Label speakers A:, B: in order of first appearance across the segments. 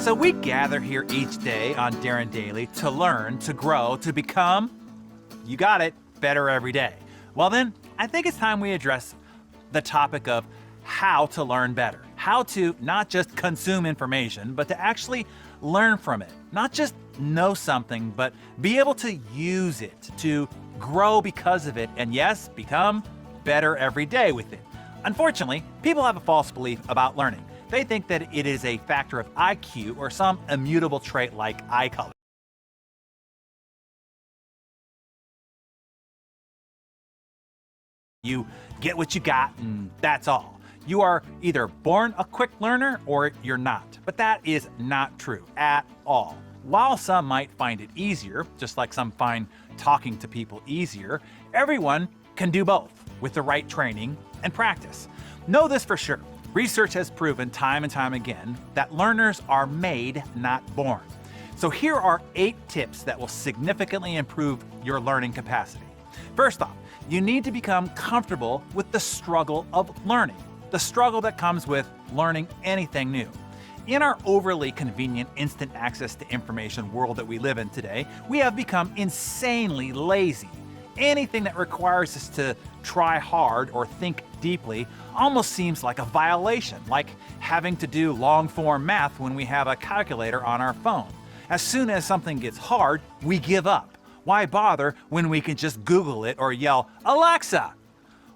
A: So we gather here each day on Darren Daily to learn, to grow, to become, you got it, better every day. Well then, I think it's time we address the topic of how to learn better. How to not just consume information, but to actually learn from it. Not just know something, but be able to use it, to grow because of it, and yes, become better every day with it. Unfortunately, people have a false belief about learning. They think that it is a factor of IQ or some immutable trait like eye color. You get what you got and that's all. You are either born a quick learner or you're not. But that is not true at all. While some might find it easier, just like some find talking to people easier, everyone can do both with the right training and practice. Know this for sure. Research has proven time and time again that learners are made, not born. So here are 8 tips that will significantly improve your learning capacity. First off, you need to become comfortable with the struggle of learning, the struggle that comes with learning anything new. In our overly convenient instant access to information world that we live in today, we have become insanely lazy. Anything that requires us to try hard or think deeply almost seems like a violation, like having to do long-form math when we have a calculator on our phone. As soon as something gets hard, we give up. Why bother when we can just Google it or yell, "Alexa!"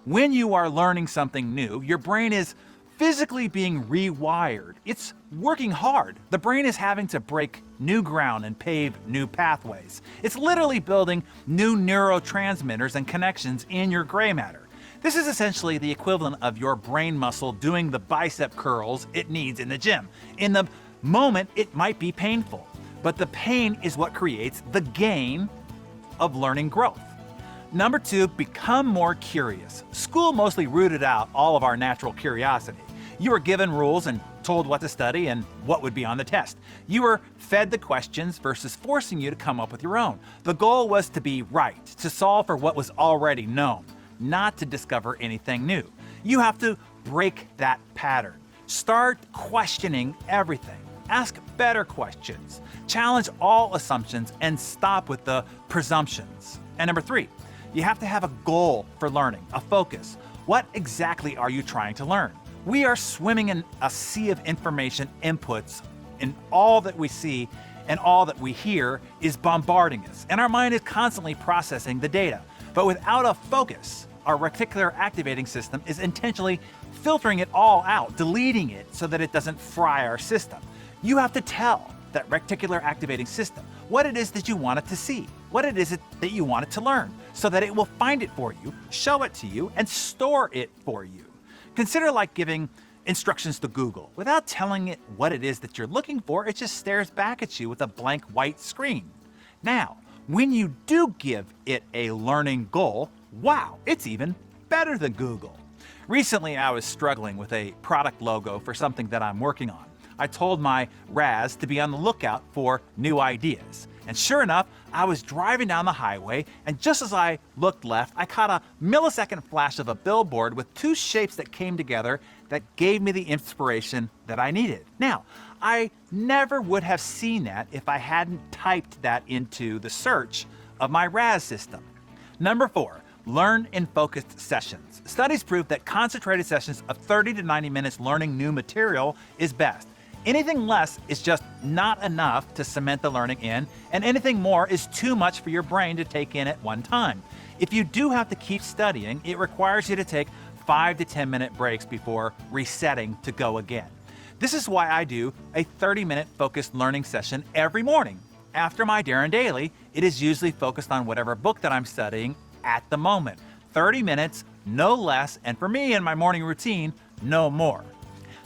A: When you are learning something new, your brain is physically being rewired. It's working hard. The brain is having to break new ground and pave new pathways. It's literally building new neurotransmitters and connections in your gray matter. This is essentially the equivalent of your brain muscle doing the bicep curls it needs in the gym. In the moment, it might be painful, but the pain is what creates the gain of learning growth. Number 2, become more curious. School mostly rooted out all of our natural curiosity. You were given rules and told what to study and what would be on the test. You were fed the questions versus forcing you to come up with your own. The goal was to be right, to solve for what was already known, not to discover anything new. You have to break that pattern. Start questioning everything. Ask better questions. Challenge all assumptions and stop with the presumptions. And number 3, you have to have a goal for learning, a focus. What exactly are you trying to learn? We are swimming in a sea of information inputs, and all that we see and all that we hear is bombarding us, and our mind is constantly processing the data. But without a focus, our reticular activating system is intentionally filtering it all out, deleting it so that it doesn't fry our system. You have to tell that reticular activating system what it is that you want it to see, what it is that you want it to learn, so that it will find it for you, show it to you, and store it for you. Consider like giving instructions to Google. Without telling it what it is that you're looking for, it just stares back at you with a blank white screen. Now, when you do give it a learning goal, wow, it's even better than Google. Recently, I was struggling with a product logo for something that I'm working on. I told my Raz to be on the lookout for new ideas. And sure enough, I was driving down the highway, and just as I looked left, I caught a millisecond flash of a billboard with 2 shapes that came together that gave me the inspiration that I needed. Now, I never would have seen that if I hadn't typed that into the search of my Raz system. Number 4, learn in focused sessions. Studies prove that concentrated sessions of 30 to 90 minutes learning new material is best. Anything less is just not enough to cement the learning in, and anything more is too much for your brain to take in at one time. If you do have to keep studying, it requires you to take 5 to 10 minute breaks before resetting to go again. This is why I do a 30-minute focused learning session every morning. After my Darren Daily, it is usually focused on whatever book that I'm studying at the moment. 30 minutes, no less, and for me in my morning routine, no more.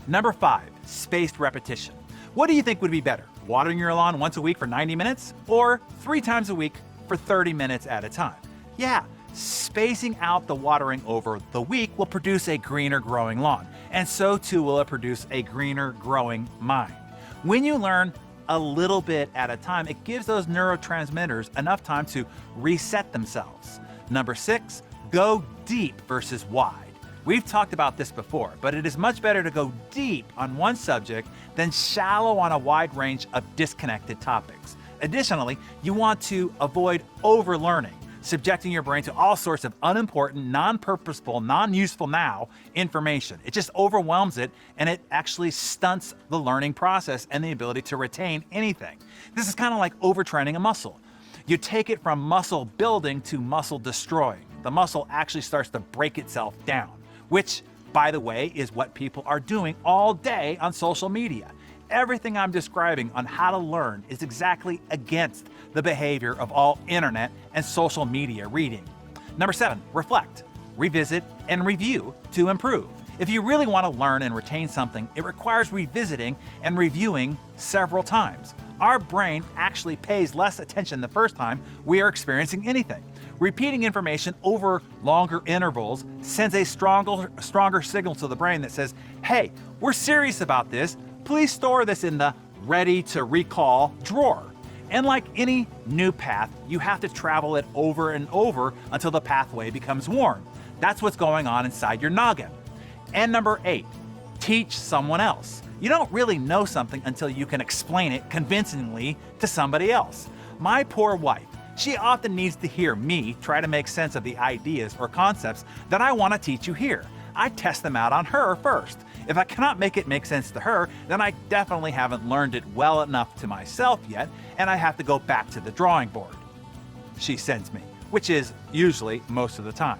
A: Number 5, spaced repetition. What do you think would be better? Watering your lawn once a week for 90 minutes or 3 times a week for 30 minutes at a time? Yeah, spacing out the watering over the week will produce a greener growing lawn, and so too will it produce a greener growing mind. When you learn a little bit at a time, it gives those neurotransmitters enough time to reset themselves. Number 6, go deep versus wide. We've talked about this before, but it is much better to go deep on one subject than shallow on a wide range of disconnected topics. Additionally, you want to avoid overlearning, subjecting your brain to all sorts of unimportant, non-purposeful, non-useful now information. It just overwhelms it, and it actually stunts the learning process and the ability to retain anything. This is kind of like overtraining a muscle. You take it from muscle building to muscle destroying. The muscle actually starts to break itself down, which, by the way, is what people are doing all day on social media. Everything I'm describing on how to learn is exactly against the behavior of all internet and social media reading. Number 7, reflect, revisit, and review to improve. If you really want to learn and retain something, it requires revisiting and reviewing several times. Our brain actually pays less attention the first time we are experiencing anything. Repeating information over longer intervals sends a stronger signal to the brain that says, hey, we're serious about this. Please store this in the ready to recall drawer. And like any new path, you have to travel it over and over until the pathway becomes worn. That's what's going on inside your noggin. And number 8, teach someone else. You don't really know something until you can explain it convincingly to somebody else. My poor wife, she often needs to hear me try to make sense of the ideas or concepts that I want to teach you here. I test them out on her first. If I cannot make it make sense to her, then I definitely haven't learned it well enough to myself yet, and I have to go back to the drawing board. She sends me, which is usually most of the time.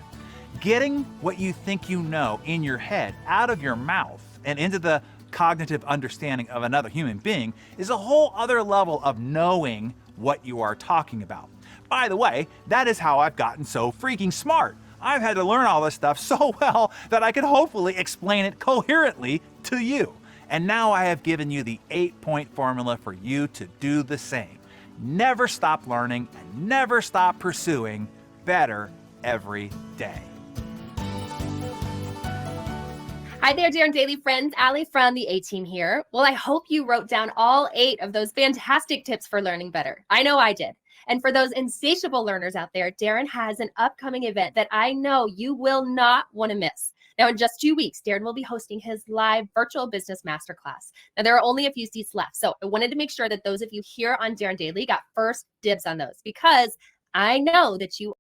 A: Getting what you think you know in your head out of your mouth and into the cognitive understanding of another human being is a whole other level of knowing what you are talking about. By the way, that is how I've gotten so freaking smart. I've had to learn all this stuff so well that I could hopefully explain it coherently to you. And now I have given you the 8-point formula for you to do the same. Never stop learning and never stop pursuing better every day.
B: Hi there, Darren Daily friends. Allie from the A-Team here. Well, I hope you wrote down all 8 of those fantastic tips for learning better. I know I did. And for those insatiable learners out there, Darren has an upcoming event that I know you will not want to miss. Now, in just 2 weeks, Darren will be hosting his live virtual business masterclass. Now, there are only a few seats left, so I wanted to make sure that those of you here on Darren Daily got first dibs on those because I know that you